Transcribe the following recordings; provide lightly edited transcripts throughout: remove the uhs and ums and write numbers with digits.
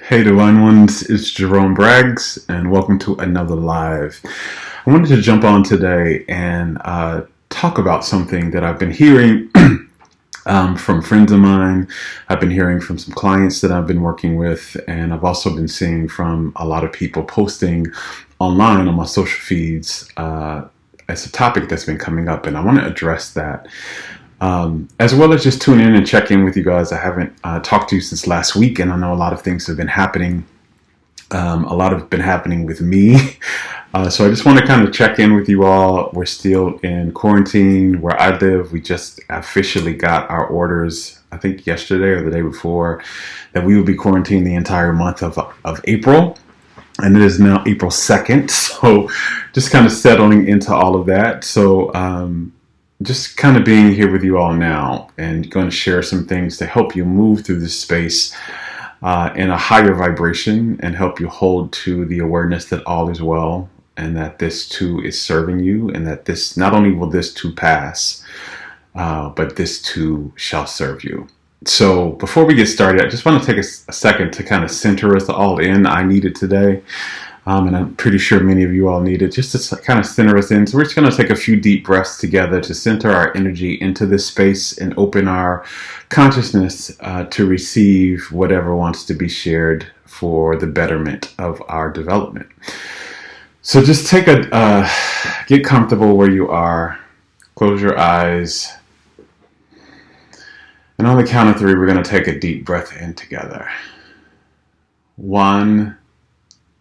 Hey Divine Ones, it's Jerome Braggs, and welcome to another live. I wanted to jump on today and talk about something that I've been hearing from friends of mine. I've been hearing from some clients that I've been working with, and I've also been seeing from a lot of people posting online on my social feeds as a topic that's been coming up, and I want to address that. As well as just tune in and check in with you guys. I haven't talked to you since last week, and I know a lot of things have been happening. A lot have been happening with me. So I just want to kind of check in with you all. We're still in quarantine where I live. We just officially got our orders, I think yesterday or the day before, that we will be quarantined the entire month of April. And it is now April 2nd. So just kind of settling into all of that. So, just kind of being here with you all now and going to share some things to help you move through this space in a higher vibration and help you hold to the awareness that all is well and that this too is serving you and that this not only will this too pass, but this too shall serve you. So before we get started, I just want to take a second to kind of center us all in. I need it today. And I'm pretty sure many of you all need it just to kind of center us in. So we're just going to take a few deep breaths together to center our energy into this space and open our consciousness to receive whatever wants to be shared for the betterment of our development. So just get comfortable where you are. Close your eyes. And on the count of three, we're going to take a deep breath in together. 1,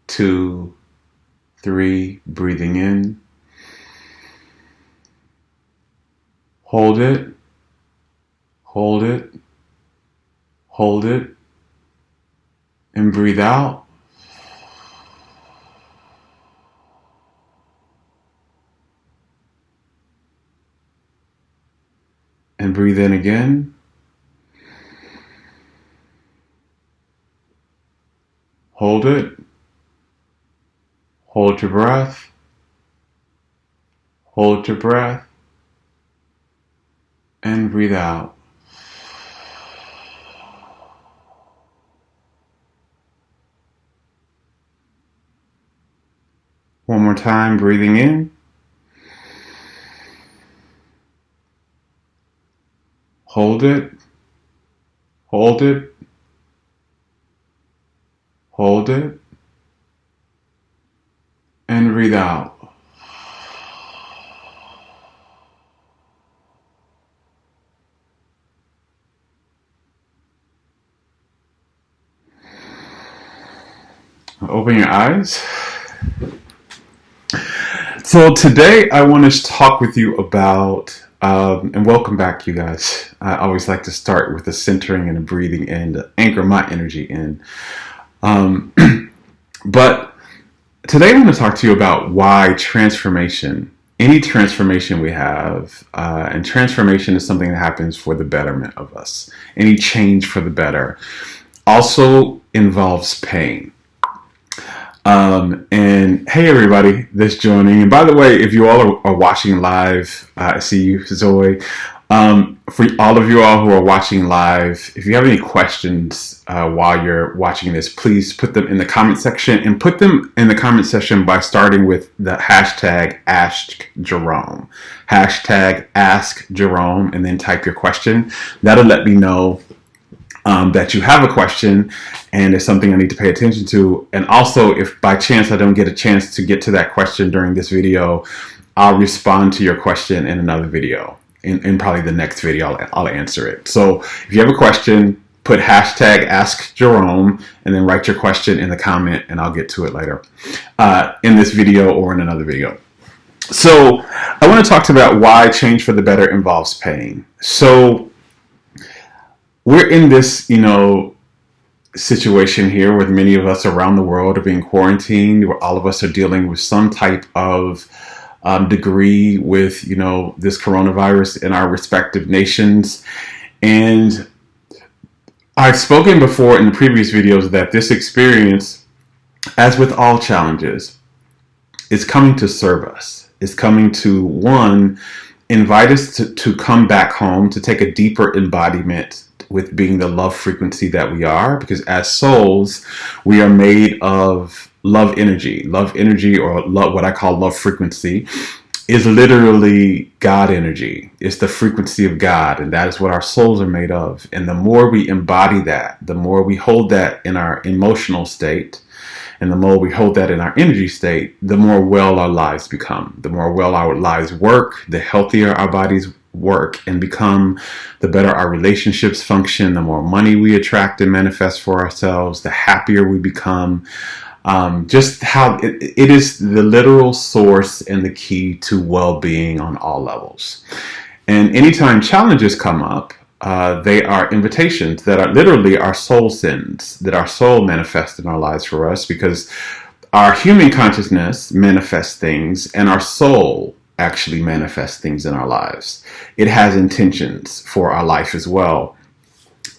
2, 3, breathing in. Hold it, hold it, hold it, and breathe out. And breathe in again. Hold it. Hold your breath. Hold your breath. And breathe out. One more time, breathing in. Hold it. Hold it. Hold it. And breathe out. Open your eyes. So today I want to talk with you about, and welcome back you guys. I always like to start with a centering and a breathing in to anchor my energy in. But today I'm going to talk to you about why transformation, any transformation we have, and transformation is something that happens for the betterment of us. Any change for the better also involves pain. And hey everybody that's joining. And by the way, if you all are watching live, I see you, Zoe. For all of you all who are watching live, if you have any questions while you're watching this, please put them in the comment section and put them in the comment section by starting with the hashtag AskJerome. Hashtag AskJerome and then type your question. That'll let me know that you have a question and it's something I need to pay attention to. And also, if by chance I don't get a chance to get to that question during this video, I'll respond to your question in another video. In probably the next video, I'll answer it. So if you have a question, put hashtag AskJerome and then write your question in the comment and I'll get to it later in this video or in another video. So I want to talk about why change for the better involves pain. So we're in this, situation here where many of us around the world are being quarantined, where all of us are dealing with some type of degree with, this coronavirus in our respective nations. And I've spoken before in the previous videos that this experience, as with all challenges, is coming to serve us. It's coming to, one, invite us to come back home, to take a deeper embodiment with being the love frequency that we are, because as souls, we are made of love energy. Love energy, or love, what I call love frequency, is literally God energy. It's the frequency of God, and that is what our souls are made of. And the more we embody that, the more we hold that in our emotional state, and the more we hold that in our energy state, the more well our lives become. The more well our lives work, the healthier our bodies work and become, the better our relationships function, the more money we attract and manifest for ourselves, the happier we become. Just how it is the literal source and the key to well-being on all levels. And anytime challenges come up, they are invitations that are literally our soul sends, that our soul manifests in our lives for us, because our human consciousness manifests things and our soul actually manifests things in our lives. It has intentions for our life as well.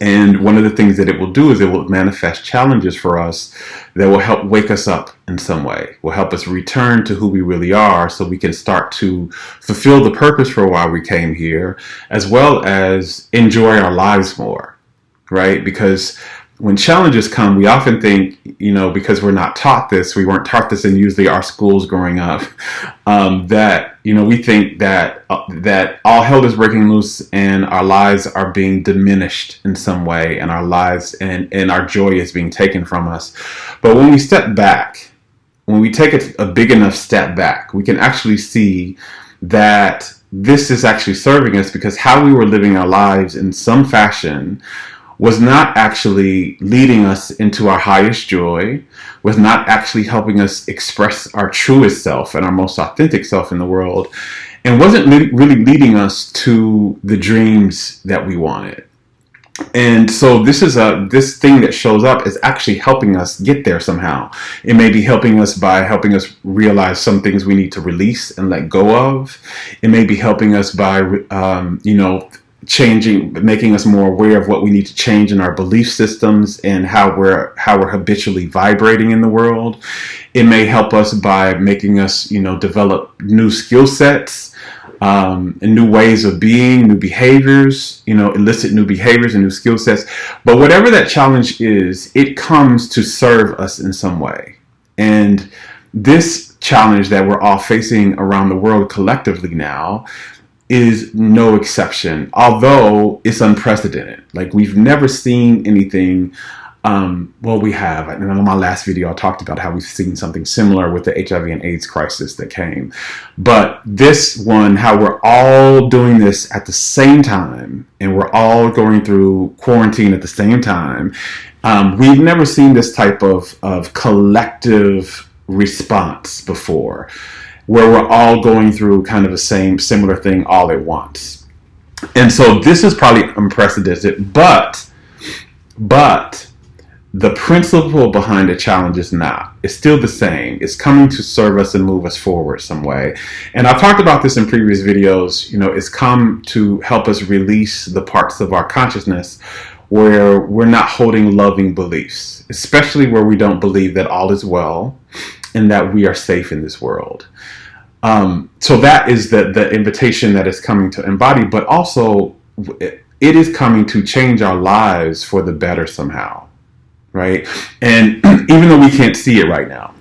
And one of the things that it will do is it will manifest challenges for us that will help wake us up in some way, will help us return to who we really are, so we can start to fulfill the purpose for why we came here, as well as enjoy our lives more, right? Because when challenges come, we often think, because we're not taught this, we weren't taught this in usually our schools growing up, that, we think that all hell is breaking loose and our lives are being diminished in some way, and our lives and our joy is being taken from us. But when we step back, when we take a big enough step back, we can actually see that this is actually serving us, because how we were living our lives in some fashion was not actually leading us into our highest joy, was not actually helping us express our truest self and our most authentic self in the world, and wasn't really leading us to the dreams that we wanted. And so this thing that shows up is actually helping us get there somehow. It may be helping us by helping us realize some things we need to release and let go of. It may be helping us by, making us more aware of what we need to change in our belief systems and how we're habitually vibrating in the world. It may help us by making us, develop new skill sets, and new ways of being, new behaviors, elicit new behaviors and new skill sets. But whatever that challenge is, it comes to serve us in some way. And this challenge that we're all facing around the world collectively now is no exception, although it's unprecedented. Like, we've never seen anything. Well, we have. And in my last video, I talked about how we've seen something similar with the HIV and AIDS crisis that came. But this one, how we're all doing this at the same time, and we're all going through quarantine at the same time. We've never seen this type of collective response before, where we're all going through kind of the similar thing all at once. And so this is probably unprecedented, but the principle behind the challenge is not. It's still the same. It's coming to serve us and move us forward some way. And I've talked about this in previous videos. It's come to help us release the parts of our consciousness where we're not holding loving beliefs, especially where we don't believe that all is well and that we are safe in this world. So that is the invitation that is coming to embody, but also it is coming to change our lives for the better somehow, right? And even though we can't see it right now,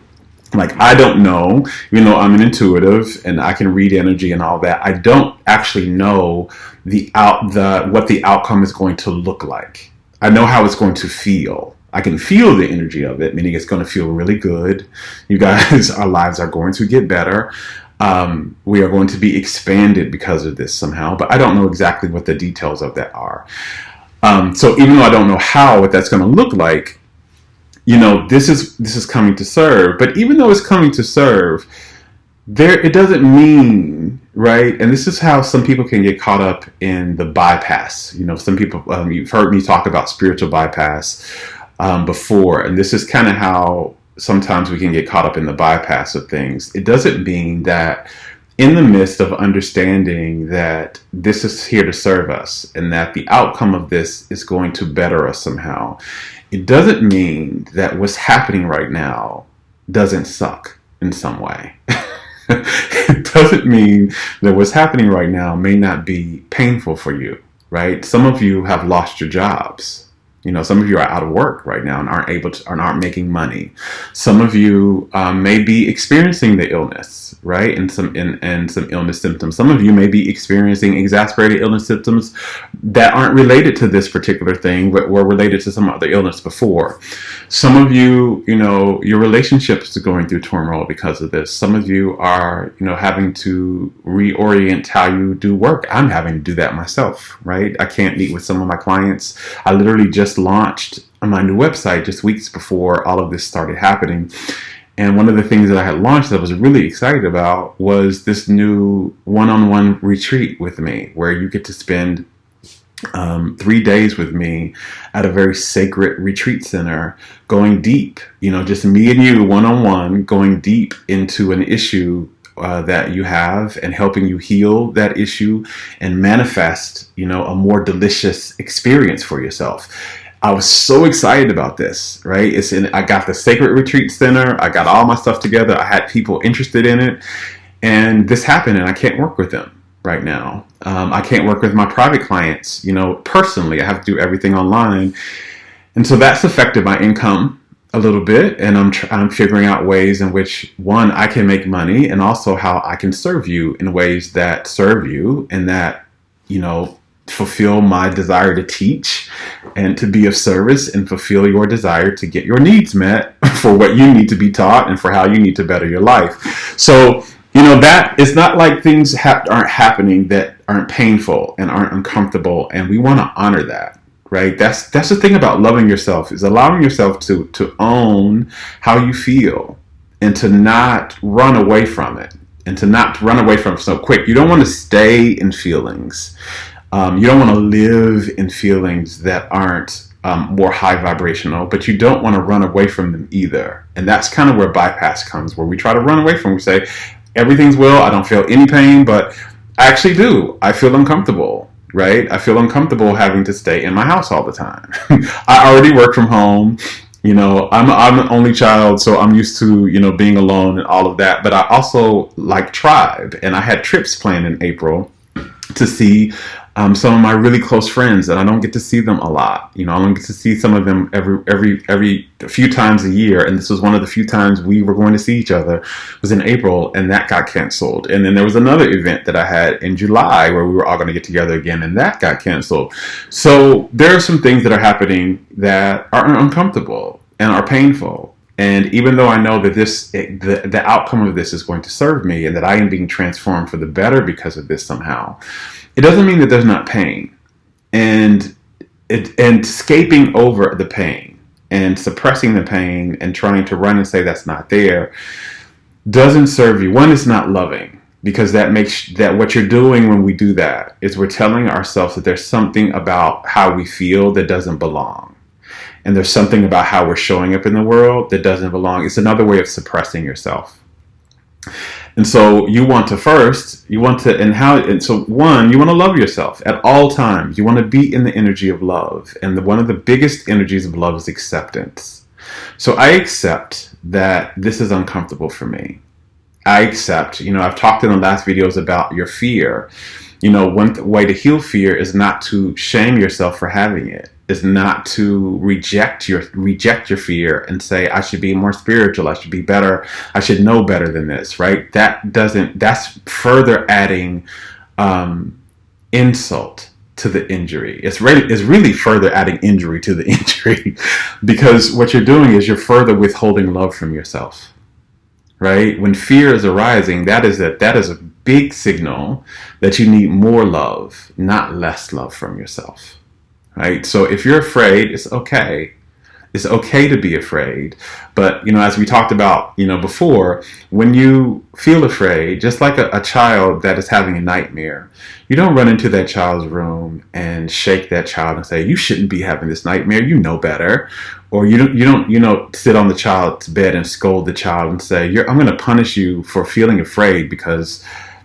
like, I don't know, even though I'm an intuitive and I can read energy and all that, I don't actually know what the outcome is going to look like. I know how it's going to feel. I can feel the energy of it, meaning it's going to feel really good. You guys, our lives are going to get better. We are going to be expanded because of this somehow, but I don't know exactly what the details of that are. So even though I don't know what that's going to look like, this is coming to serve. But even though it's coming to serve, it doesn't mean, right? And this is how some people can get caught up in the bypass. Some people, you've heard me talk about spiritual bypass before, and this is kind of how sometimes we can get caught up in the bypass of things. It doesn't mean that in the midst of understanding that this is here to serve us and that the outcome of this is going to better us somehow, it doesn't mean that what's happening right now doesn't suck in some way. It doesn't mean that what's happening right now may not be painful for you. right? Some of you have lost your jobs. Some of you are out of work right now and aren't able to, and aren't making money. Some of you may be experiencing the illness, right? And some illness symptoms. Some of you may be experiencing exasperated illness symptoms that aren't related to this particular thing, but were related to some other illness before. Some of you, your relationships are going through turmoil because of this. Some of you are, having to reorient how you do work. I'm having to do that myself, right? I can't meet with some of my clients. I literally just launched my new website just weeks before all of this started happening. And one of the things that I had launched that I was really excited about was this new one-on-one retreat with me, where you get to spend 3 days with me at a very sacred retreat center, going deep, just me and you one-on-one, going deep into an issue that you have, and helping you heal that issue and manifest, a more delicious experience for yourself. I was so excited about this, right? I got the Sacred Retreat Center. I got all my stuff together. I had people interested in it, and this happened, and I can't work with them right now. I can't work with my private clients, personally. I have to do everything online. And so that's affected my income a little bit. And I'm figuring out ways in which, one, I can make money, and also how I can serve you in ways that serve you and that, fulfill my desire to teach and to be of service, and fulfill your desire to get your needs met for what you need to be taught and for how you need to better your life. So, that it's not like things aren't happening that aren't painful and aren't uncomfortable, and we want to honor that, right? That's the thing about loving yourself, is allowing yourself to own how you feel, and to not run away from it, and to not run away from it so quick. You don't want to stay in feelings. You don't want to live in feelings that aren't more high vibrational, but you don't want to run away from them either. And that's kind of where bypass comes, where we try to run away from. We say, everything's well, I don't feel any pain, but I actually do. I feel uncomfortable, right? I feel uncomfortable having to stay in my house all the time. I already work from home. I'm an only child, so I'm used to, being alone and all of that. But I also like tribe, and I had trips planned in April to see some of my really close friends, and I don't get to see them a lot. I only get to see some of them every few times a year, and this was one of the few times we were going to see each other, was in April, and that got canceled. And then there was another event that I had in July where we were all going to get together again, and that got canceled. So there are some things that are happening that are uncomfortable and are painful. And even though I know that the outcome of this is going to serve me, and that I am being transformed for the better because of this somehow, it doesn't mean that there's not pain. And escaping over the pain and suppressing the pain and trying to run and say that's not there doesn't serve you. One, it's not loving, because that makes that what you're doing when we do that is we're telling ourselves that there's something about how we feel that doesn't belong. And there's something about how we're showing up in the world that doesn't belong. It's another way of suppressing yourself. And so you want to you want to love yourself at all times. You want to be in the energy of love. And one of the biggest energies of love is acceptance. So I accept that this is uncomfortable for me. I accept, I've talked in the last videos about your fear. One way to heal fear is not to shame yourself for having it. Is not to reject your fear and say, I should be more spiritual, I should be better, I should know better than this, right? That's further adding insult to the injury. It's really further adding injury to the injury, because what you're doing is you're further withholding love from yourself, right? When fear is arising, that is a big signal that you need more love, not less love from yourself. Right? So if you're afraid, it's okay. It's okay to be afraid. But, as we talked about, before, when you feel afraid, just like a child that is having a nightmare, you don't run into that child's room and shake that child and say, you shouldn't be having this nightmare. You know better. Or you don't sit on the child's bed and scold the child and say, I'm going to punish you for feeling afraid, because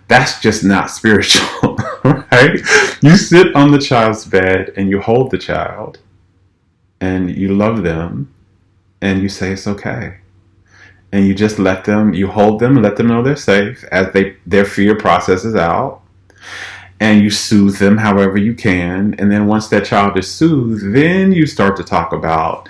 that's just not spiritual, right? You sit on the child's bed and you hold the child and you love them and you say it's okay. And you just you hold them, let them know they're safe as their fear processes out. and you soothe them however you can. And then once that child is soothed, then you start to talk about,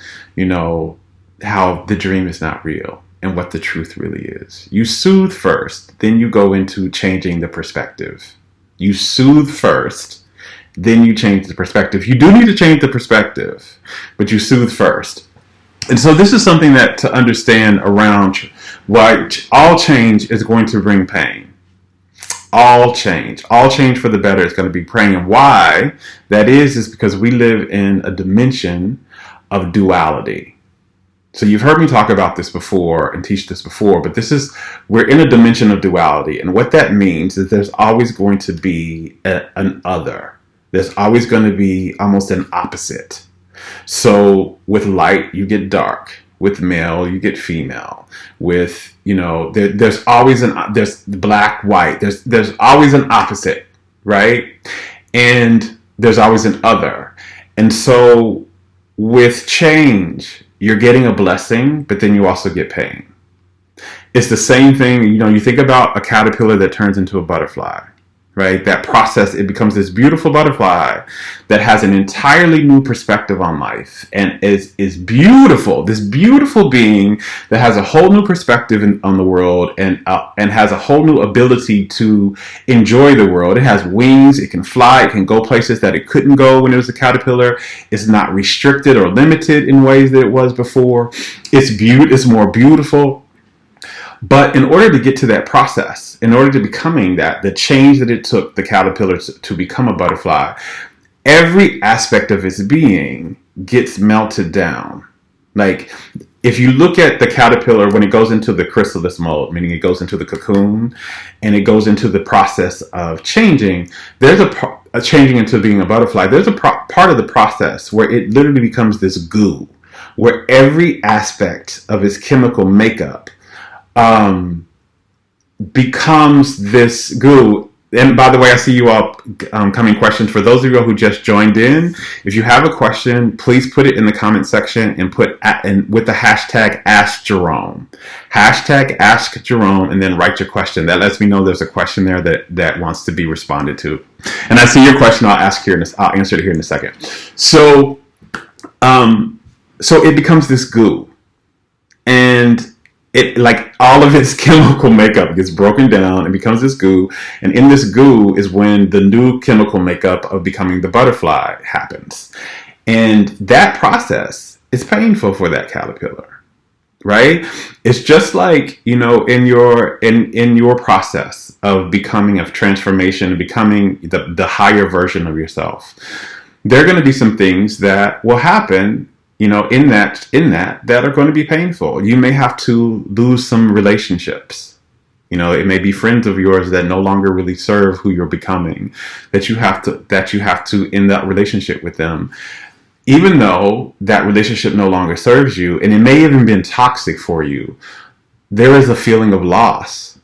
how the dream is not real and what the truth really is. You soothe first, then you go into changing the perspective. You soothe first, then you change the perspective. You do need to change the perspective, but you soothe first. And so this is something that to understand around why all change is going to bring pain. All change for the better is going to be pain. And why that is because we live in a dimension of duality. So you've heard me talk about this before and teach this before, but we're in a dimension of duality. And what that means is there's always going to be an other. There's always going to be almost an opposite. So with light, you get dark. With male, you get female. With, there's always there's black, white. There's always an opposite, right? And there's always an other. And so with change, you're getting a blessing, but then you also get pain. It's the same thing, you think about a caterpillar that turns into a butterfly, right? That process, it becomes this beautiful butterfly that has an entirely new perspective on life and is beautiful. This beautiful being that has a whole new perspective on the world and has a whole new ability to enjoy the world. It has wings. It can fly. It can go places that it couldn't go when it was a caterpillar. It's not restricted or limited in ways that it was before. It's more beautiful. But in order to get to that process, in order to becoming that, the change that it took the caterpillar to become a butterfly, every aspect of its being gets melted down. Like, if you look at the caterpillar when it goes into the chrysalis mode, meaning it goes into the cocoon and it goes into the process of changing, there's a changing into being a butterfly. There's a part of the process where it literally becomes this goo, where every aspect of its chemical makeup becomes this goo. And by the way, I see you all coming questions. For those of you who just joined in, if you have a question, please put it in the comment section and with the hashtag Ask Jerome. Hashtag Ask Jerome, and then write your question. That lets me know there's a question there that wants to be responded to. And I see your question. I'll answer it here in a second. So it becomes this goo, and it, like, all of its chemical makeup gets broken down and becomes this goo. And in this goo is when the new chemical makeup of becoming the butterfly happens. And that process is painful for that caterpillar, right? It's just like, in your process of becoming, of transformation, becoming the higher version of yourself. There are going to be some things that will happen in that are going to be painful. You may have to lose some relationships. It may be friends of yours that no longer really serve who you're becoming, that you have to end that relationship with them, even though that relationship no longer serves you, and it may even been toxic for you. There is a feeling of loss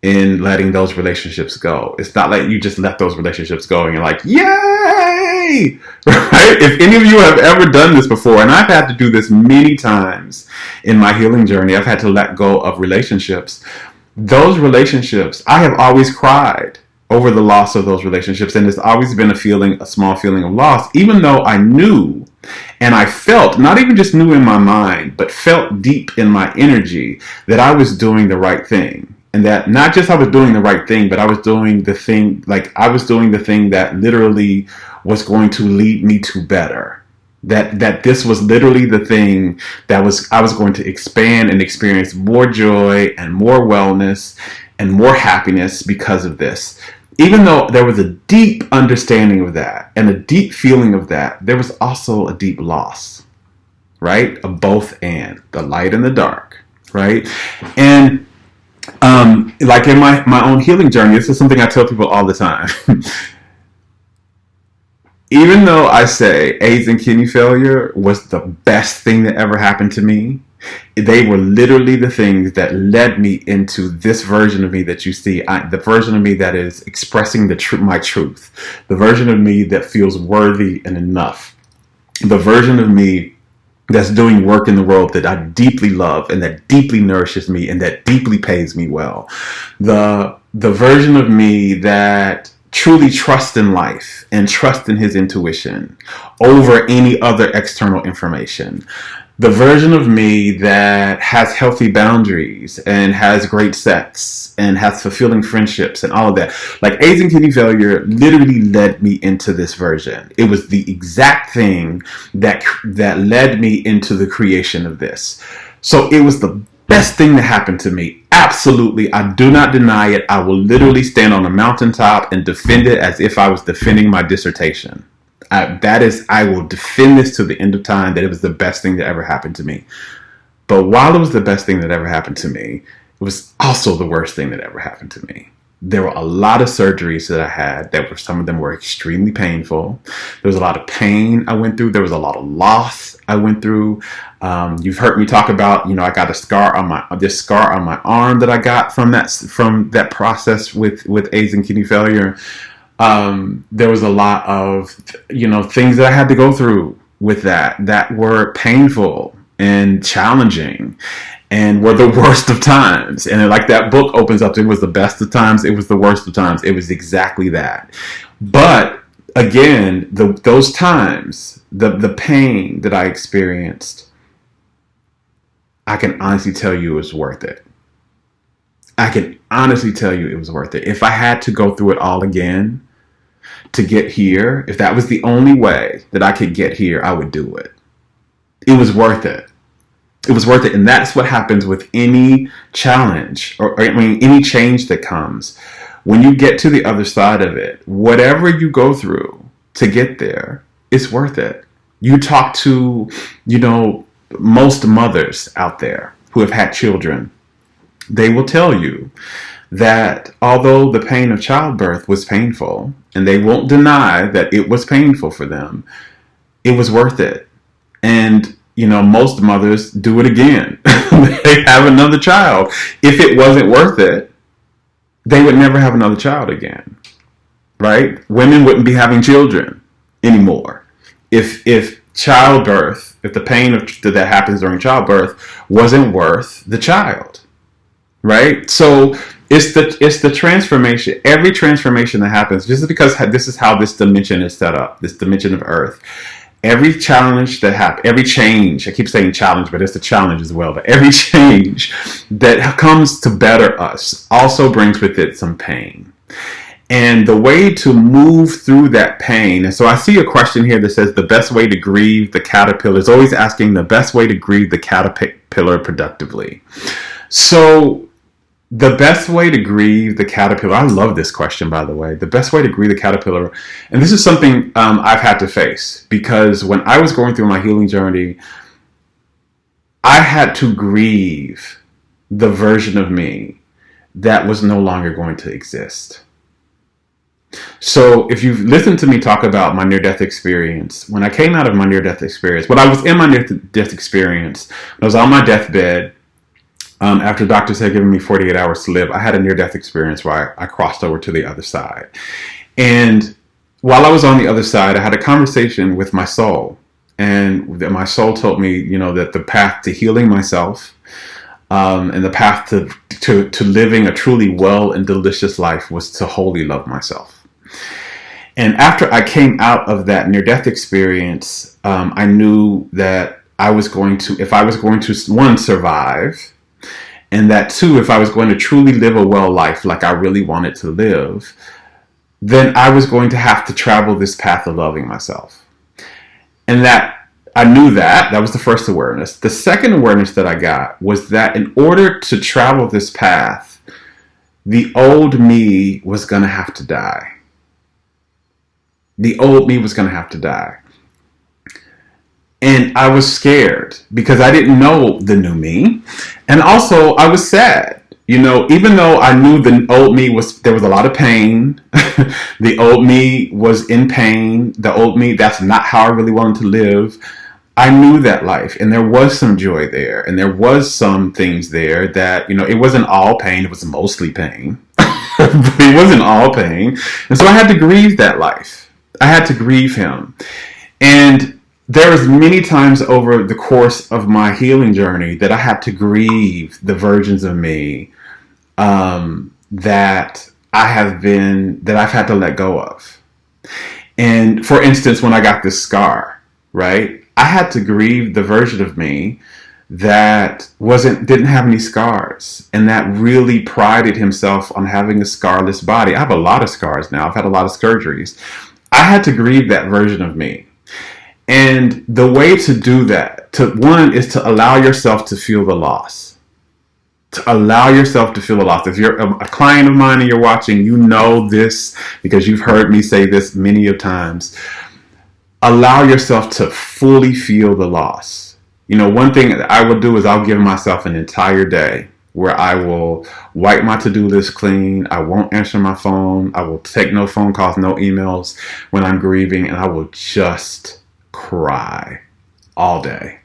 in letting those relationships go. It's not like you just let those relationships go and you're like, yay! Right? If any of you have ever done this before, and I've had to do this many times in my healing journey, I've had to let go of relationships. Those relationships, I have always cried over the loss of those relationships, and it's always been a small feeling of loss, even though I knew and I felt, not even just knew in my mind, but felt deep in my energy that I was doing the right thing. And that not just I was doing the right thing, but I was doing the thing that literally was going to lead me to better. That this was literally the thing I was going to expand and experience more joy and more wellness and more happiness because of this. Even though there was a deep understanding of that and a deep feeling of that, there was also a deep loss, right? Of both and the light and the dark, right? And like in my own healing journey, this is something I tell people all the time. Even though I say AIDS and kidney failure was the best thing that ever happened to me, they were literally the things that led me into this version of me that you see, the version of me that is expressing my truth, the version of me that feels worthy and enough, the version of me that's doing work in the world that I deeply love and that deeply nourishes me and that deeply pays me well. The version of me that truly trust in life and trust in his intuition over any other external information. The version of me that has healthy boundaries and has great sex and has fulfilling friendships and all of that. Like, AIDS and kidney failure literally led me into this version. It was the exact thing that led me into the creation of this. So it was the best thing that happened to me. Absolutely. I do not deny it. I will literally stand on a mountaintop and defend it as if I was defending my dissertation. I will defend this to the end of time, that it was the best thing that ever happened to me. But while it was the best thing that ever happened to me, it was also the worst thing that ever happened to me. There were a lot of surgeries that I had some of them were extremely painful. There was a lot of pain I went through. There was a lot of loss I went through. You've heard me talk about, I got this scar on my arm that I got from that process with AIDS and kidney failure. There was a lot of, things that I had to go through with that were painful and challenging and were the worst of times. And like that book opens up, it was the best of times, it was the worst of times. It was exactly that. But again, those times, the pain that I experienced, I can honestly tell you it was worth it. I can honestly tell you it was worth it. If I had to go through it all again to get here, if that was the only way that I could get here, I would do it. It was worth it. It was worth it. And that's what happens with any challenge or any change that comes. When you get to the other side of it, whatever you go through to get there, it's worth it. You talk to, most mothers out there who have had children. They will tell you that although the pain of childbirth was painful, and they won't deny that it was painful for them, it was worth it. And, most mothers do it again. They have another child. If it wasn't worth it, they would never have another child again, right? Women wouldn't be having children anymore. If childbirth, if the pain that happens during childbirth wasn't worth the child, right? So it's the transformation. Every transformation that happens, just because this is how this dimension is set up, this dimension of Earth. Every challenge that happens, every change, I keep saying challenge, but it's a challenge as well, but every change that comes to better us also brings with it some pain. And the way to move through that pain, and so I see a question here that says the best way to grieve the caterpillar, is always asking the best way to grieve the caterpillar productively. So the best way to grieve the caterpillar, I love this question, by the way, the best way to grieve the caterpillar, and this is something I've had to face, because when I was going through my healing journey, I had to grieve the version of me that was no longer going to exist. So if you've listened to me talk about my near-death experience, when I came out of my near-death experience, when I was in my near-death experience, I was on my deathbed, after doctors had given me 48 hours to live, I had a near-death experience where I crossed over to the other side. And while I was on the other side, I had a conversation with my soul. And my soul told me, that the path to healing myself and the path to living a truly well and delicious life was to wholly love myself. And after I came out of that near-death experience, I knew that I was going to, if I was going to, one, survive, and that two, if I was going to truly live a well life like I really wanted to live, then I was going to have to travel this path of loving myself. And that I knew that was the first awareness. The second awareness that I got was that in order to travel this path, the old me was going to have to die. The old me was going to have to die. And I was scared because I didn't know the new me. And also I was sad. Even though I knew the old me there was a lot of pain. The old me was in pain. The old me, that's not how I really wanted to live. I knew that life, and there was some joy there. And there was some things there that, it wasn't all pain. It was mostly pain. But it wasn't all pain. And so I had to grieve that life. I had to grieve him. And there was many times over the course of my healing journey that I had to grieve the versions of me that that I've had to let go of. And for instance, when I got this scar, right, I had to grieve the version of me that didn't have any scars, and that really prided himself on having a scarless body. I have a lot of scars now. I've had a lot of surgeries. I had to grieve that version of me. And the way to do that, one, is to allow yourself to feel the loss. To allow yourself to feel the loss. If you're a client of mine and you're watching, you know this because you've heard me say this many of times. Allow yourself to fully feel the loss. You know, one thing that I will do is I'll give myself an entire day where I will wipe my to-do list clean. I won't answer my phone. I will take no phone calls, no emails when I'm grieving, and I will just cry all day.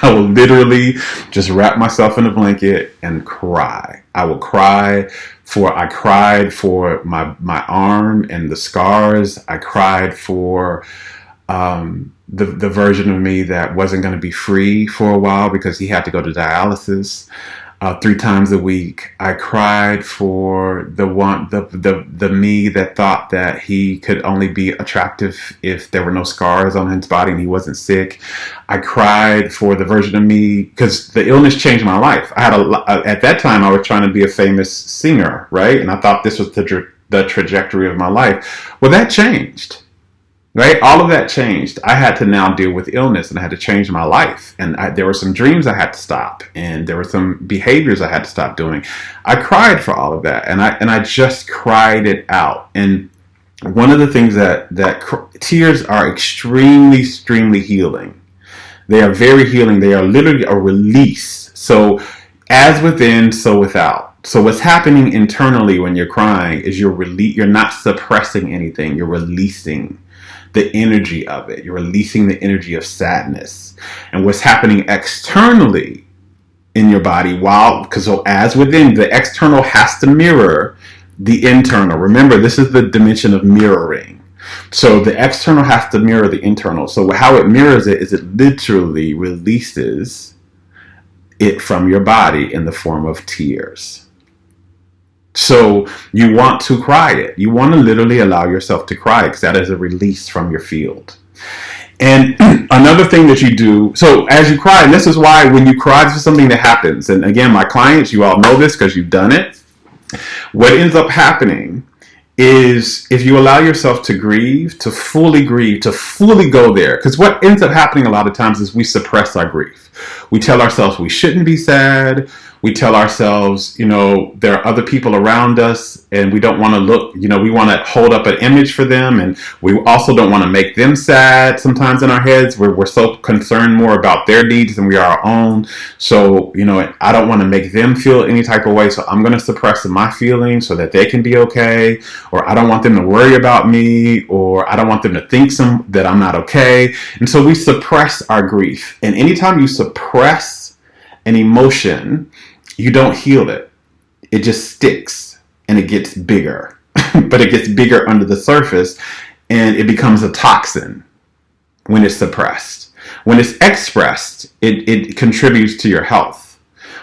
I will literally just wrap myself in a blanket and cry. I cried for my arm and the scars. I cried for the version of me that wasn't going to be free for a while because he had to go to dialysis 3 times a week. I cried for the me that thought that he could only be attractive if there were no scars on his body and he wasn't sick. I cried for the version of me because the illness changed my life. At that time I was trying to be a famous singer, right? And I thought this was the trajectory of my life. Well, that changed. Right? All of that changed. I had to now deal with illness and I had to change my life. And there were some dreams I had to stop. And there were some behaviors I had to stop doing. I cried for all of that. And I just cried it out. And one of the things that tears are extremely, extremely healing. They are very healing. They are literally a release. So as within, so without. So what's happening internally when you're crying is you're not suppressing anything. You're releasing the energy of it. You're releasing the energy of sadness. And what's happening externally in your body, so as within, the external has to mirror the internal. Remember, this is the dimension of mirroring. So the external has to mirror the internal. So how it mirrors it is it literally releases it from your body in the form of tears. So you want to cry it. You want to literally allow yourself to cry because that is a release from your field. And another thing that you do, so as you cry, and this is why when you cry, this is something that happens. And again, my clients, you all know this because you've done it. What ends up happening is if you allow yourself to grieve, to fully go there. Because what ends up happening a lot of times is we suppress our grief. We tell ourselves we shouldn't be sad. We tell ourselves, there are other people around us and we don't want to look, we want to hold up an image for them. And we also don't want to make them sad sometimes in our heads where we're so concerned more about their needs than we are our own. So, I don't want to make them feel any type of way. So I'm going to suppress my feelings so that they can be okay. Or I don't want them to worry about me, or I don't want them to think that I'm not okay. And so we suppress our grief. And anytime you suppress an emotion, you don't heal it. It just sticks and it gets bigger. But it gets bigger under the surface and it becomes a toxin when it's suppressed. When it's expressed, it contributes to your health.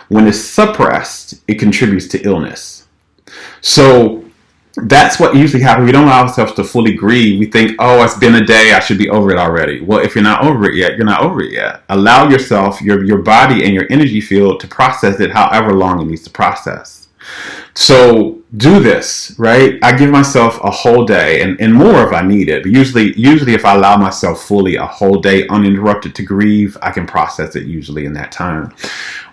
When it's suppressed, it contributes to illness. So that's what usually happens. We don't allow ourselves to fully grieve. We think, oh, it's been a day, I should be over it already. Well, if you're not over it yet, you're not over it yet. Allow yourself, your body and your energy field to process it however long it needs to process. So do this, right? I give myself a whole day and more if I need it. But usually if I allow myself fully a whole day uninterrupted to grieve, I can process it usually in that time.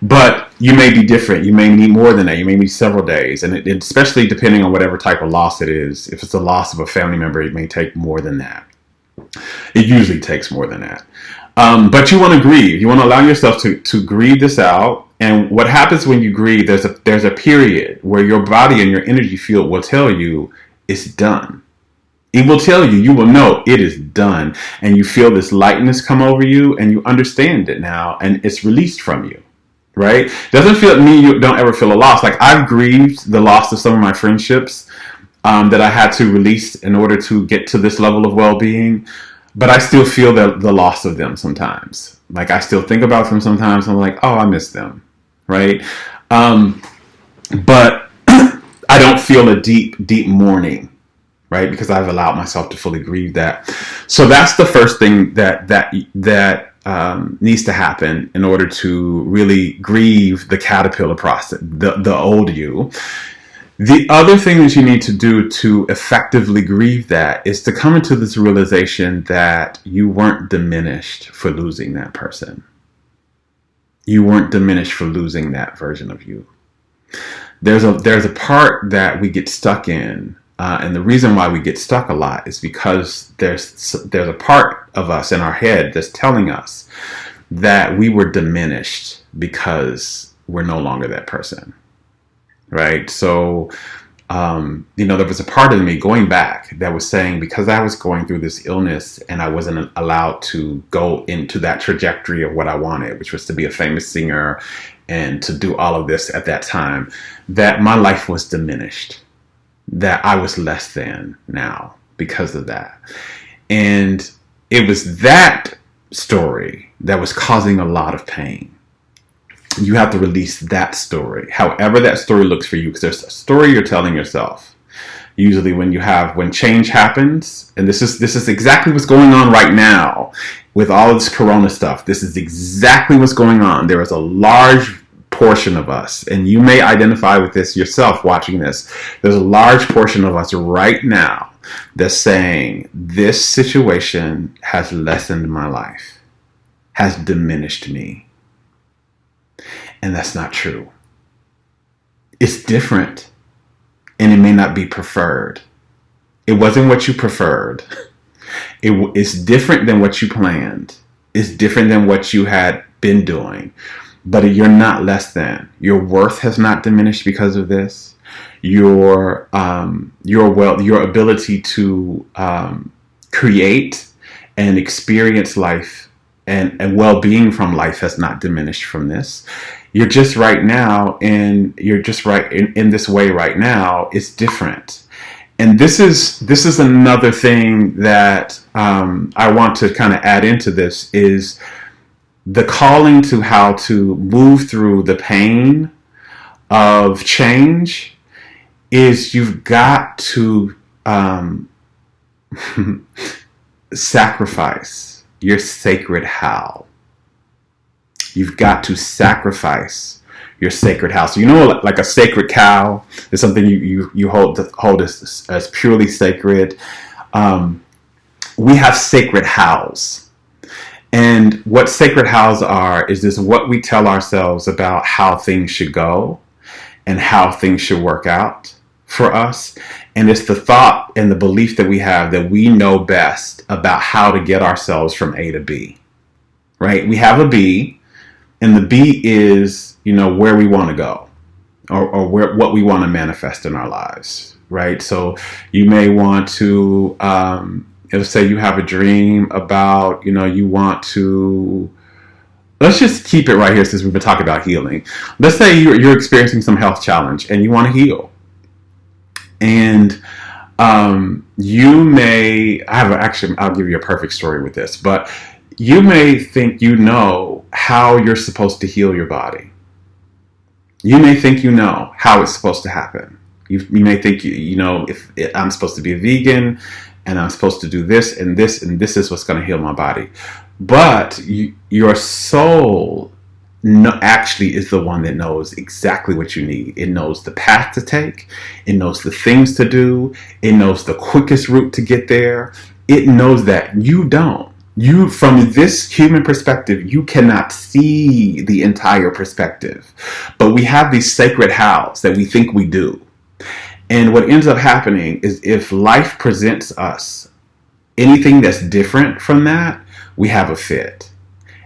But you may be different. You may need more than that. You may need several days. And it especially depending on whatever type of loss it is. If it's a loss of a family member, it may take more than that. It usually takes more than that. But you want to grieve. You want to allow yourself to grieve this out. And what happens when you grieve, there's a period where your body and your energy field will tell you it's done. It will tell you, you will know it is done. And you feel this lightness come over you and you understand it now and it's released from you. Right? Doesn't mean you don't ever feel a loss. Like I've grieved the loss of some of my friendships that I had to release in order to get to this level of well-being. But I still feel the loss of them sometimes. Like I still think about them sometimes. I'm like, oh, I miss them. Right? But I don't feel a deep mourning, right? Because I've allowed myself to fully grieve that. So that's the first thing that needs to happen in order to really grieve the caterpillar process, the old you. The other thing that you need to do to effectively grieve that is to come into this realization that you weren't diminished for losing that person. You weren't diminished for losing that version of you. There's a part that we get stuck in, and the reason why we get stuck a lot is because there's a part of us in our head that's telling us that we were diminished because we're no longer that person, right? So, there was a part of me going back that was saying, because I was going through this illness and I wasn't allowed to go into that trajectory of what I wanted, which was to be a famous singer and to do all of this at that time, that my life was diminished, that I was less than now because of that. And it was that story that was causing a lot of pain. You have to release that story, however that story looks for you, because there's a story you're telling yourself. Usually when change happens, and this is exactly what's going on right now with all this corona stuff. This is exactly what's going on. There is a large portion of us, and you may identify with this yourself watching this. There's a large portion of us right now that's saying, this situation has lessened my life, has diminished me. And that's not true. It's different, and it may not be preferred. It wasn't what you preferred. It's different than what you planned. It's different than what you had been doing. But you're not less than. Your worth has not diminished because of this. Your ability to create and experience life and well-being from life has not diminished from this. You're just right now, and you're just right in this way right now. It's different. And this is another thing that I want to kind of add into this, is the calling to how to move through the pain of change is you've got to sacrifice your sacred how. You've got to sacrifice your sacred how. So like a sacred cow is something you hold as purely sacred. We have sacred hows. And what sacred hows are is this what we tell ourselves about how things should go and how things should work out for us. And it's the thought and the belief that we have that we know best about how to get ourselves from A to B, right? We have a B, and the B is, where we want to go or what we want to manifest in our lives, right? So you may want to, let's say you have a dream about, you want to, let's just keep it right here since we've been talking about healing. Let's say you're experiencing some health challenge and you want to heal. And you may, I'll give you a perfect story with this, but you may think how you're supposed to heal your body. You may think how it's supposed to happen. You may think, if I'm supposed to be a vegan and I'm supposed to do this and this, and this is what's going to heal my body. But your soul actually is the one that knows exactly what you need. It knows the path to take. It knows the things to do. It knows the quickest route to get there. It knows that you don't. From this human perspective, you cannot see the entire perspective. But we have these sacred hows that we think we do. And what ends up happening is if life presents us anything that's different from that, we have a fit.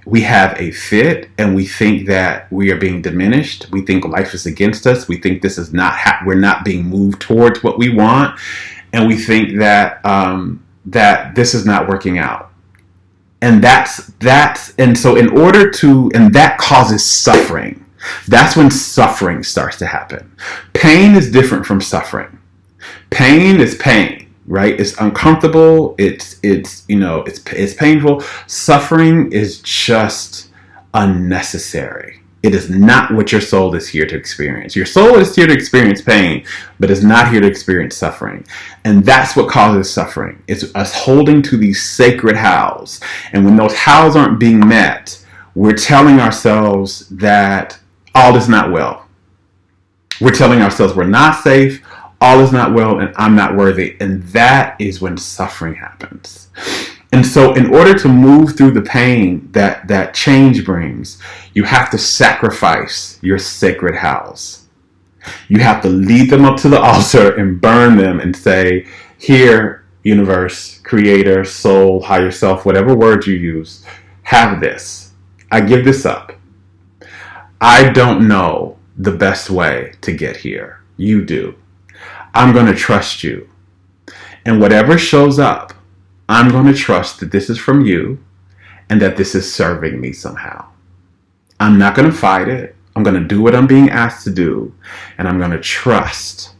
We have a fit, and we think that we are being diminished. We think life is against us. We think this is not we're not being moved towards what we want, and we think that that this is not working out. And so that causes suffering. That's when suffering starts to happen. Pain is different from suffering. Pain is pain, right? It's uncomfortable. It's painful. Suffering is just unnecessary. It is not what your soul is here to experience. Your soul is here to experience pain, but it's not here to experience suffering. And that's what causes suffering. It's us holding to these sacred hows. And when those hows aren't being met, we're telling ourselves that all is not well. We're telling ourselves we're not safe, all is not well, and I'm not worthy. And that is when suffering happens. And so in order to move through the pain that change brings, you have to sacrifice your sacred hows. You have to lead them up to the altar and burn them and say, here, universe, creator, soul, higher self, whatever word you use, have this. I give this up. I don't know the best way to get here. You do. I'm going to trust you. And whatever shows up, I'm going to trust that this is from you and that this is serving me somehow. I'm not going to fight it. I'm going to do what I'm being asked to do. And I'm going to trust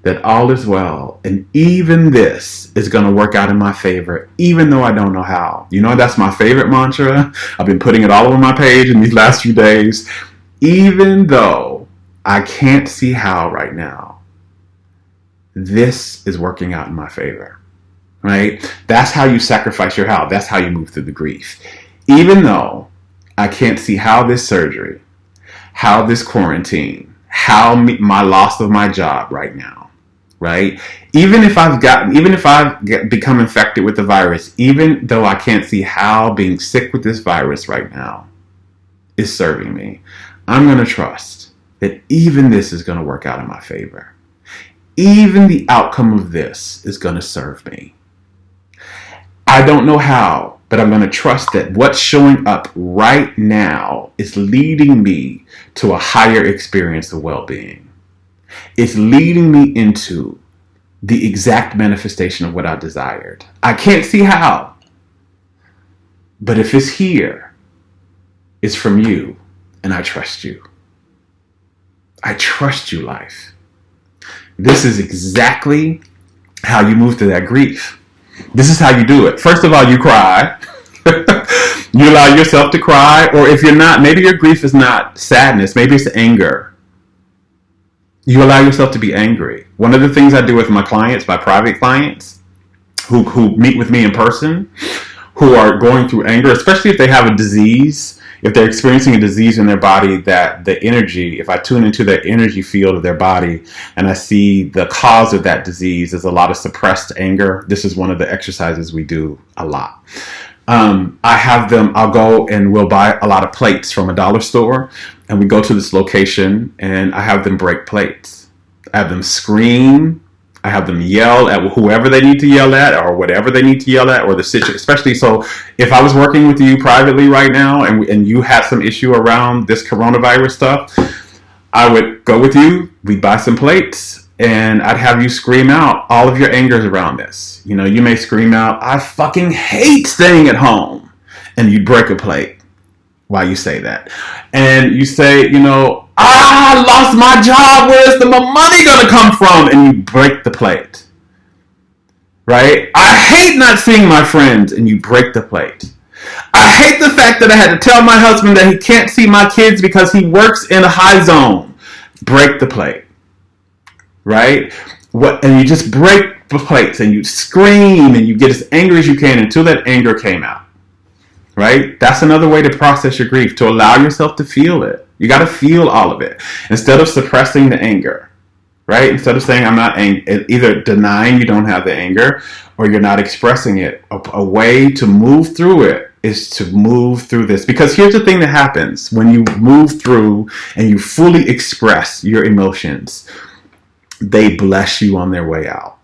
that all is well. And even this is going to work out in my favor, even though I don't know how. You know, that's my favorite mantra. I've been putting it all over my page in these last few days. Even though I can't see how right now, this is working out in my favor. Right? That's how you sacrifice your how. That's how you move through the grief. Even though I can't see how this surgery, how this quarantine, how my loss of my job right now, right? Even if I've become infected with the virus, even though I can't see how being sick with this virus right now is serving me, I'm going to trust that even this is going to work out in my favor. Even the outcome of this is going to serve me. I don't know how, but I'm going to trust that what's showing up right now is leading me to a higher experience of well-being. It's leading me into the exact manifestation of what I desired. I can't see how, but if it's here, it's from you, and I trust you. I trust you, life. This is exactly how you move through that grief. This is how you do it. First of all, you cry. You allow yourself to cry. Or if you're not, maybe your grief is not sadness. Maybe it's anger. You allow yourself to be angry. One of the things I do with my clients, my private clients, who meet with me in person, who are going through anger, especially if they have a disease, if they're experiencing a disease in their body, that the energy, if I tune into the energy field of their body and I see the cause of that disease is a lot of suppressed anger, this is one of the exercises we do a lot. I have them, I'll go and we'll buy a lot of plates from a dollar store, and we go to this location and I have them break plates. I have them scream. I have them yell at whoever they need to yell at or whatever they need to yell at, or the situation. Especially, so if I was working with you privately right now and you had some issue around this coronavirus stuff, I would go with you, we'd buy some plates, and I'd have you scream out all of your angers around this. You know, you may scream out, I fucking hate staying at home. And you'd break a plate while you say that. And you say, you know, I lost my job. Where's the money going to come from? And you break the plate. Right? I hate not seeing my friends. And you break the plate. I hate the fact that I had to tell my husband that he can't see my kids because he works in a high zone. Break the plate. Right? And you just break the plates and you scream and you get as angry as you can until that anger came out. Right? That's another way to process your grief, to allow yourself to feel it. You got to feel all of it instead of suppressing the anger, right? Instead of saying I'm not angry, either denying you don't have the anger or you're not expressing it. A way to move through it is to move through this. Because here's the thing that happens when you move through and you fully express your emotions. They bless you on their way out.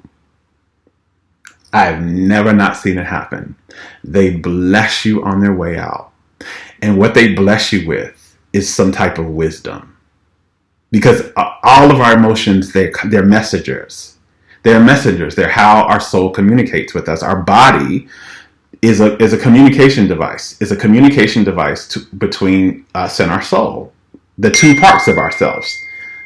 I've never not seen it happen. They bless you on their way out. And what they bless you with is some type of wisdom. Because all of our emotions, they're messengers. They're messengers. They're how our soul communicates with us. Our body is a communication device. It's a communication device between us and our soul. The two parts of ourselves.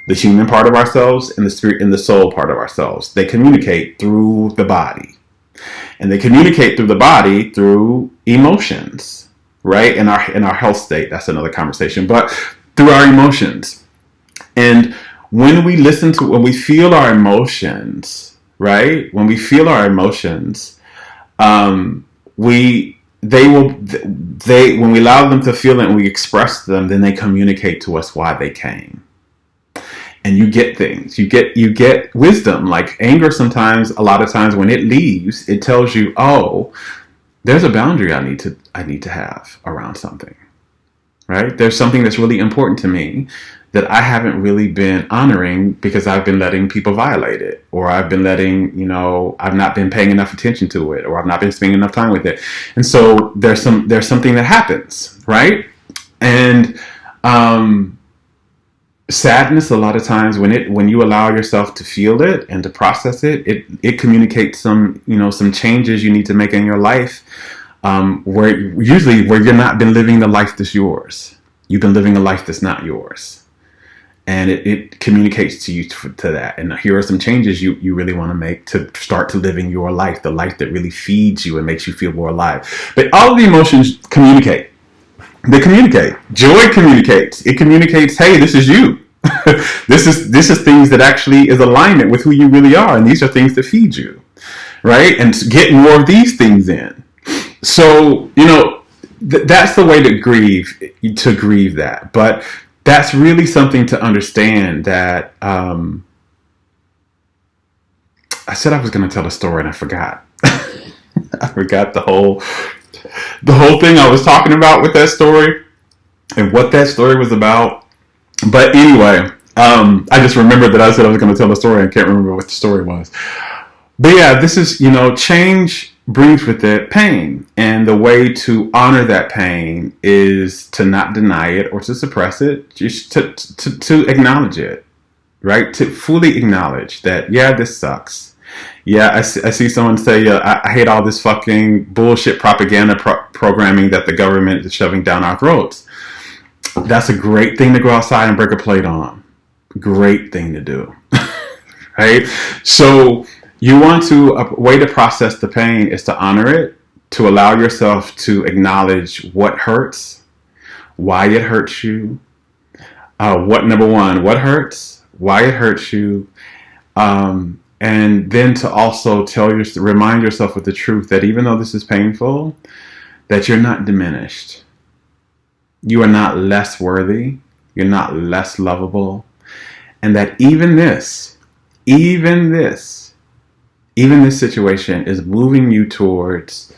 The human part of ourselves and the spirit and the soul part of ourselves. They communicate through the body. And they communicate through the body through emotions, right? In our health state. That's another conversation. But through our emotions. And when we when we feel our emotions, right? When we feel our emotions, we they will they when we allow them to feel it and we express them, then they communicate to us why they came. And you get things. You get wisdom. Like anger sometimes, a lot of times when it leaves, it tells you, oh, there's a boundary I need to have around something. Right? There's something that's really important to me that I haven't really been honoring because I've been letting people violate it, or I've been letting, I've not been paying enough attention to it, or I've not been spending enough time with it. And so there's something that happens, right? And sadness, a lot of times when you allow yourself to feel it and to process it, it communicates some changes you need to make in your life. Where you're not been living the life that's yours. You've been living a life that's not yours. And it communicates to you to that. And here are some changes you really want to make to start to living your life, the life that really feeds you and makes you feel more alive. But all of the emotions communicate. They communicate. Joy communicates. It communicates, hey, this is you. This is things that actually is alignment with who you really are. And these are things that feed you. Right? And get more of these things in. So, that's the way to grieve that. But that's really something to understand that, I said I was going to tell a story and I forgot. I forgot the whole thing I was talking about with that story and what that story was about. But anyway, I just remembered that I said I was going to tell a story and I can't remember what the story was. But yeah, this is, change brings with it pain. And the way to honor that pain is to not deny it or to suppress it, just to acknowledge it, right? To fully acknowledge that, yeah, this sucks. Yeah, I see someone say, I hate all this fucking bullshit propaganda programming that the government is shoving down our throats. That's a great thing to go outside and break a plate on. Great thing to do, right? So a way to process the pain is to honor it, to allow yourself to acknowledge what hurts, why it hurts you, what hurts, why it hurts you, and then to also remind yourself with the truth that even though this is painful, that you're not diminished. You are not less worthy. You're not less lovable. And that even this situation is moving you towards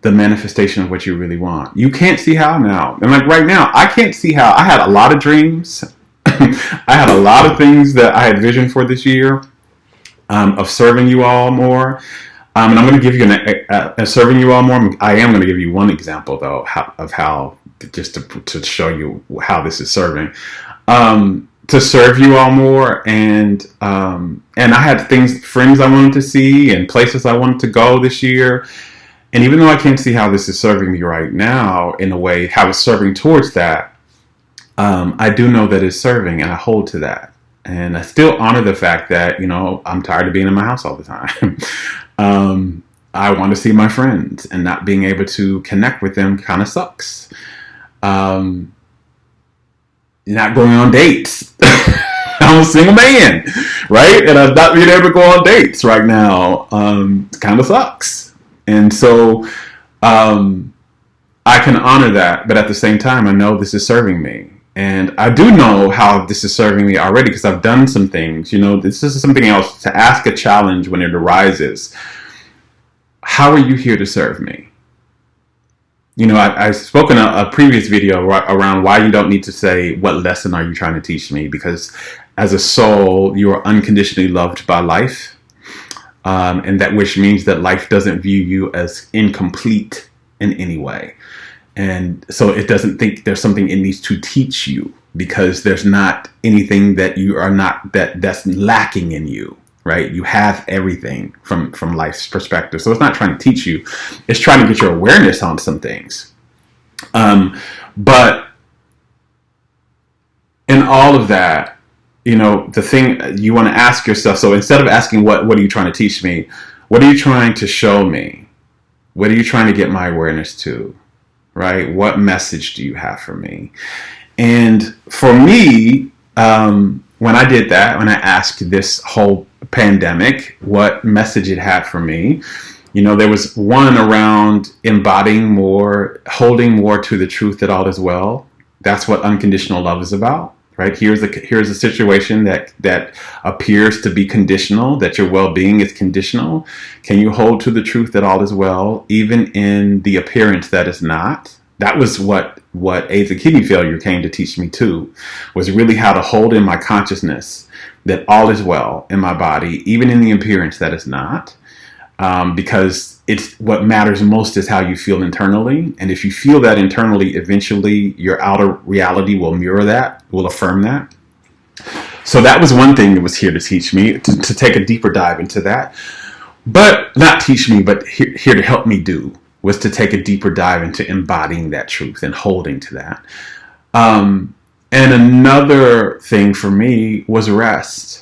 the manifestation of what you really want. You can't see how now. And like right now, I can't see how. I had a lot of dreams. I had a lot of things that I had visioned for this year, of serving you all more. And I'm going to give you serving you all more. I am going to give you one example though of how, just to show you how this is serving. To serve you all more, and I had friends I wanted to see and places I wanted to go this year. And even though I can't see how this is serving me right now, in a way, how it's serving towards that, I do know that it's serving, and I hold to that. And I still honor the fact that, I'm tired of being in my house all the time. I want to see my friends, and not being able to connect with them kind of sucks. Not going on dates. I'm a single man, right? And I'm not being able to go on dates right now. Kind of sucks. And so I can honor that, but at the same time, I know this is serving me. And I do know how this is serving me already because I've done some things. This is something else, to ask a challenge when it arises. How are you here to serve me? I spoke in a previous video around why you don't need to say, what lesson are you trying to teach me? Because as a soul, you are unconditionally loved by life. And that which means that life doesn't view you as incomplete in any way. And so it doesn't think there's something it needs to teach you, because there's not anything that you are not, that's lacking in you. Right? You have everything from life's perspective. So it's not trying to teach you. It's trying to get your awareness on some things. But in all of that, the thing you want to ask yourself, so instead of asking what are you trying to teach me, what are you trying to show me? What are you trying to get my awareness to? Right? What message do you have for me? And for me, when I did that, when I asked this whole pandemic what message it had for me, there was one around embodying more, holding more to the truth that all is well. That's what unconditional love is about, right? Here's a situation that appears to be conditional, that your well-being is conditional. Can you hold to the truth that all is well, even in the appearance that is not? That was what AIDS and kidney failure came to teach me too, was really how to hold in my consciousness that all is well in my body, even in the appearance that is not. Because it's what matters most is how you feel internally. And if you feel that internally, eventually your outer reality will mirror that, will affirm that. So that was one thing that was here to teach me, to take a deeper dive into that. But not teach me, but here to help me do, was to take a deeper dive into embodying that truth and holding to that. And another thing for me was rest.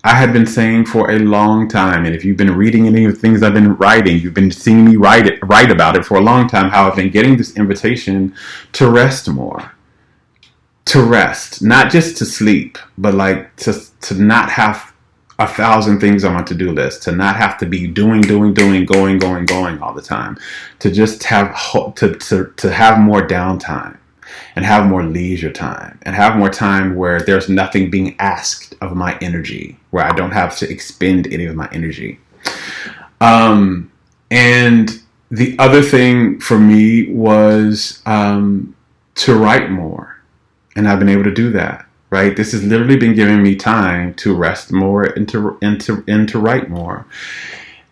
I had been saying for a long time, and if you've been reading any of the things I've been writing, you've been seeing me write about it for a long time, how I've been getting this invitation to rest more. To rest, not just to sleep, but like to not have 1,000 things on my to-do list, to not have to be doing, going all the time, to just have to have more downtime and have more leisure time and have more time where there's nothing being asked of my energy, where I don't have to expend any of my energy. And the other thing for me was to write more, and I've been able to do that. Right, this has literally been giving me time to rest more and to write more.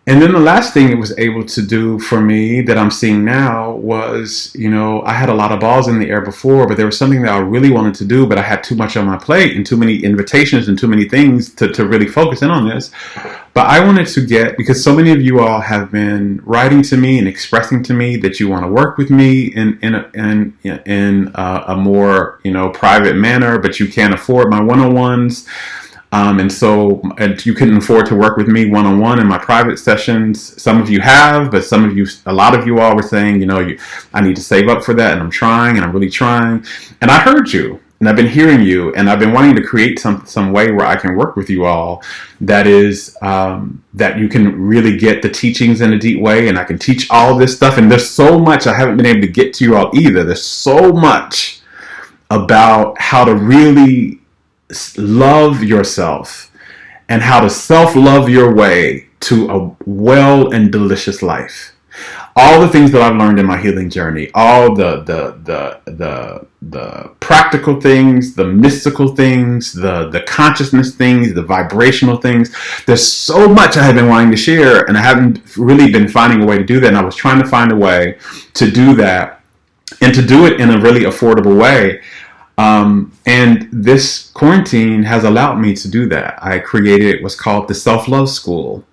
And then the last thing it was able to do for me that I'm seeing now was, I had a lot of balls in the air before, but there was something that I really wanted to do, but I had too much on my plate and too many invitations and too many things to really focus in on this. But I wanted to because so many of you all have been writing to me and expressing to me that you want to work with me in a more, private manner, but you can't afford my one-on-ones. And you couldn't afford to work with me one-on-one in my private sessions. Some of you have, but a lot of you all were saying, I need to save up for that, and I'm trying, and I'm really trying. And I heard you, and I've been hearing you, and I've been wanting to create some way where I can work with you all that is, that you can really get the teachings in a deep way, and I can teach all this stuff. And there's so much I haven't been able to get to you all either. There's so much about how to really love yourself and how to self-love your way to a well and delicious life. All the things that I've learned in my healing journey, all the practical things, the mystical things, the consciousness things, the vibrational things. There's so much I have been wanting to share, and I haven't really been finding a way to do that. And I was trying to find a way to do that and to do it in a really affordable way. And this quarantine has allowed me to do that. I created what's called the Self-Love School,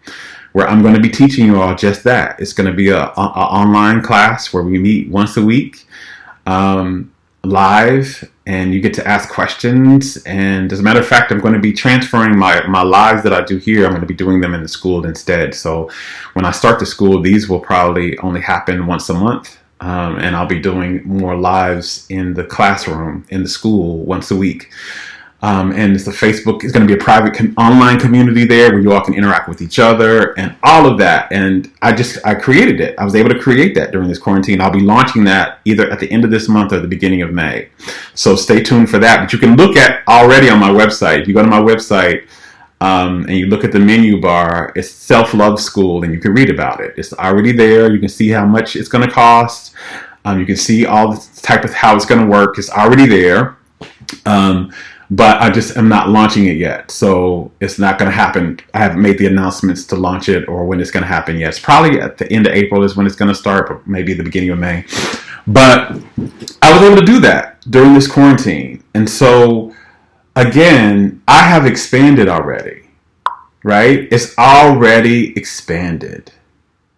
where I'm going to be teaching you all just that. It's going to be a online class where we meet once a week, live, and you get to ask questions. And as a matter of fact, I'm going to be transferring my lives that I do here. I'm going to be doing them in the school instead. So when I start the school, these will probably only happen once a month. And I'll be doing more lives in the classroom, in the school, once a week. And it's it's going to be a private online community there where you all can interact with each other and all of that. And I created it. I was able to create that during this quarantine. I'll be launching that either at the end of this month or the beginning of May. So stay tuned for that. But you can look at already on my website. If you go to my website, and you look at the menu bar, it's Self-Love School, and you can read about it. It's already there. You can see how much it's going to cost. You can see all the type of how it's going to work. It's already there. But I just am not launching it yet. So it's not going to happen. I haven't made the announcements to launch it or when it's going to happen yet. It's probably at the end of April is when it's going to start, but maybe the beginning of May. But I was able to do that during this quarantine. And so again, I have expanded already, right? It's already expanded.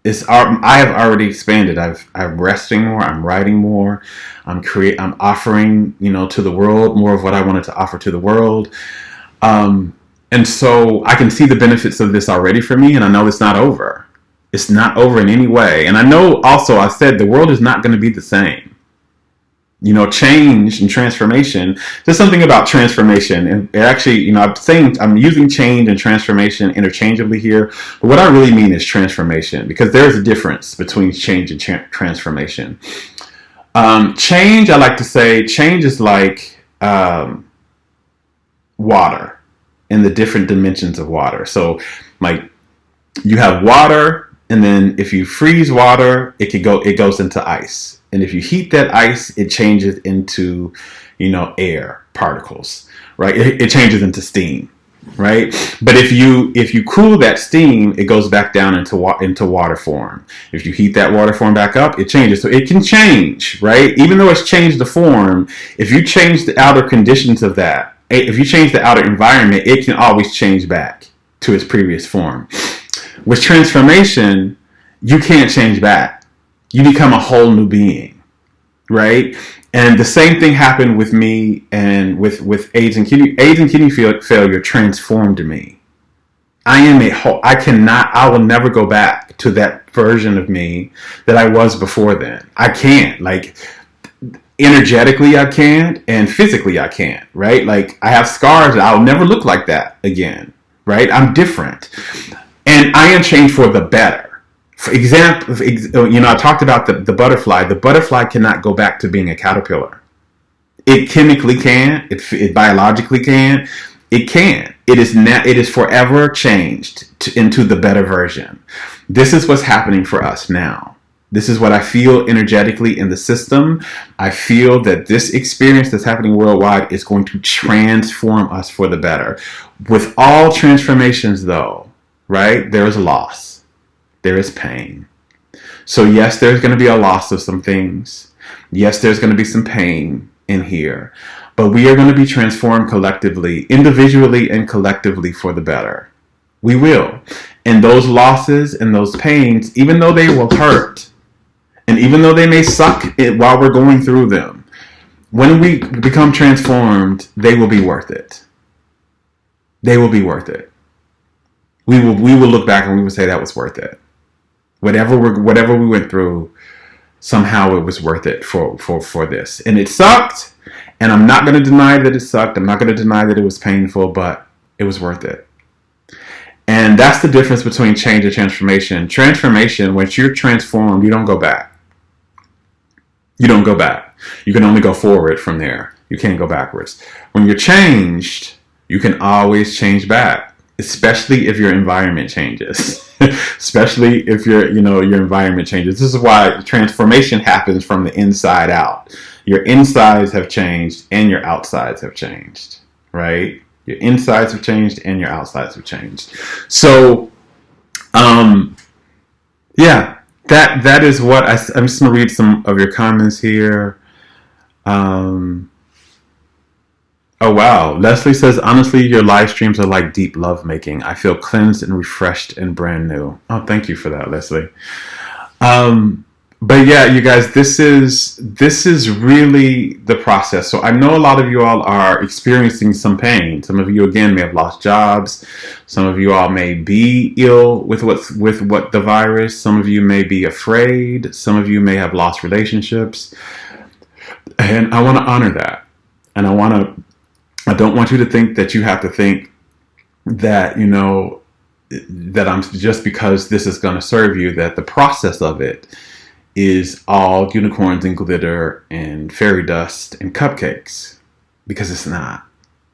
I have already expanded. I'm resting more. I'm writing more. I'm offering, to the world more of what I wanted to offer to the world. And so I can see the benefits of this already for me. And I know it's not over. It's not over in any way. And I know also I said the world is not going to be the same. Change and transformation. There's something about transformation, and it actually, I'm using change and transformation interchangeably here, but what I really mean is transformation, because there's a difference between change and transformation. Change, I like to say, change is like water and the different dimensions of water. So, like, you have water, and then if you freeze water, it goes into ice. And if you heat that ice, it changes into, air particles, right? It changes into steam, right? But if you cool that steam, it goes back down into water form. If you heat that water form back up, it changes. So it can change, right? Even though it's changed the form, if you change the outer conditions of that, if you change the outer environment, it can always change back to its previous form. With transformation, you can't change back. You become a whole new being, right? And the same thing happened with me and with AIDS and kidney failure transformed me. I will never go back to that version of me that I was before then. I can't. Like, energetically I can't, and physically I can't, right? Like, I have scars, and I'll never look like that again, right? I'm different. And I am changed for the better. For example, I talked about the butterfly. The butterfly cannot go back to being a caterpillar. It chemically can. It biologically can. It can. It is forever changed into the better version. This is what's happening for us now. This is what I feel energetically in the system. I feel that this experience that's happening worldwide is going to transform us for the better. With all transformations, though, right, there is loss. There is pain. So yes, there's going to be a loss of some things. Yes, there's going to be some pain in here. But we are going to be transformed collectively, individually and collectively, for the better. We will. And those losses and those pains, even though they will hurt, and even though they may suck while we're going through them, when we become transformed, they will be worth it. They will be worth it. We will look back and we will say that was worth it. Whatever we went through, somehow it was worth it for this. And it sucked, and I'm not going to deny that it sucked. I'm not going to deny that it was painful, but it was worth it. And that's the difference between change and transformation. Transformation, once you're transformed, you don't go back. You don't go back. You can only go forward from there. You can't go backwards. When you're changed, you can always change back, especially if your environment changes. Especially if your environment changes. This is why transformation happens from the inside out. Your insides have changed and your outsides have changed, right? Your insides have changed and your outsides have changed. So, yeah, that is what I'm just going to read some of your comments here. Oh, wow. Leslie says, honestly, your live streams are like deep love making. I feel cleansed and refreshed and brand new. Oh, thank you for that, Leslie. But yeah, you guys, this is really the process. So I know a lot of you all are experiencing some pain. Some of you, again, may have lost jobs. Some of you all may be ill with the virus. Some of you may be afraid. Some of you may have lost relationships. And I want to honor that. And I don't want you to think that you have to think that, that I'm just because this is going to serve you, that the process of it is all unicorns and glitter and fairy dust and cupcakes, because it's not,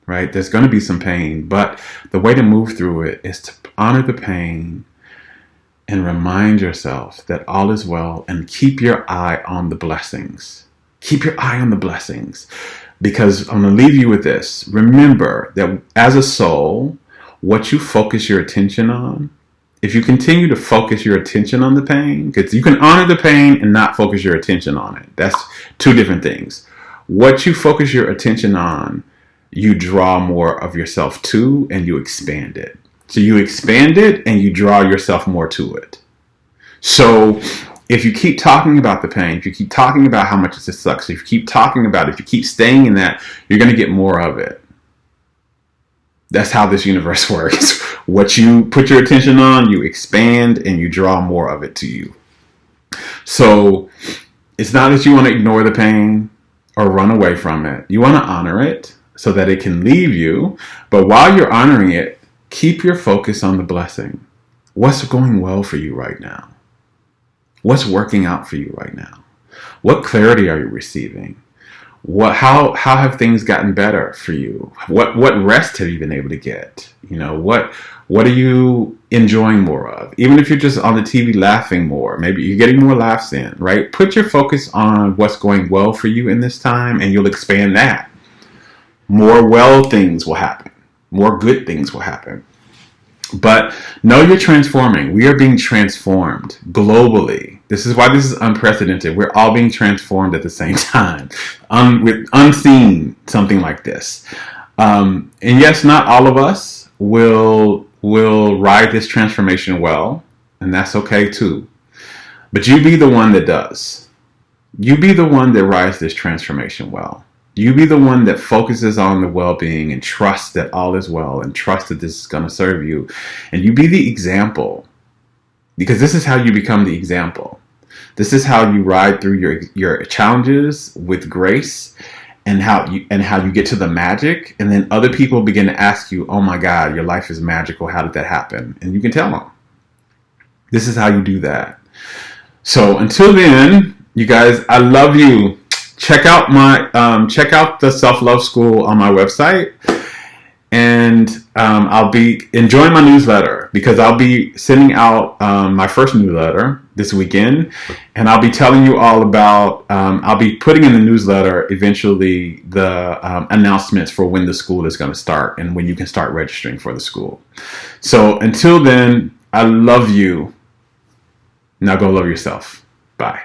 right? There's going to be some pain, but the way to move through it is to honor the pain and remind yourself that all is well, and keep your eye on the blessings. Keep your eye on the blessings. Because I'm going to leave you with this. Remember that as a soul, what you focus your attention on, if you continue to focus your attention on the pain, because you can honor the pain and not focus your attention on it. That's two different things. What you focus your attention on, you draw more of yourself to, and you expand it. So you expand it and you draw yourself more to it. So if you keep talking about the pain, if you keep talking about how much it sucks, if you keep talking about it, if you keep staying in that, you're going to get more of it. That's how this universe works. What you put your attention on, you expand and you draw more of it to you. So it's not that you want to ignore the pain or run away from it. You want to honor it so that it can leave you. But while you're honoring it, keep your focus on the blessing. What's going well for you right now? What's working out for you right now? What clarity are you receiving? How have things gotten better for you? What rest have you been able to get? What are you enjoying more of? Even if you're just on the TV laughing more, maybe you're getting more laughs in, right? Put your focus on what's going well for you in this time, and you'll expand that. More well things will happen. More good things will happen. But know you're transforming. We are being transformed globally. This is why this is unprecedented. We're all being transformed at the same time. With unseen something like this. And yes, not all of us will ride this transformation well, and that's okay too. But you be the one that does. You be the one that rides this transformation well. You be the one that focuses on the well-being and trusts that all is well and trusts that this is going to serve you. And you be the example, because this is how you become the example. This is how you ride through your challenges with grace, and how you get to the magic. And then other people begin to ask you, oh my God, your life is magical. How did that happen? And you can tell them. This is how you do that. So until then, you guys, I love you. Check out the Self-Love School on my website, and I'll be enjoying my newsletter, because I'll be sending out my first newsletter this weekend, and I'll be telling you all about. I'll be putting in the newsletter eventually the announcements for when the school is going to start and when you can start registering for the school. So until then, I love you. Now go love yourself. Bye.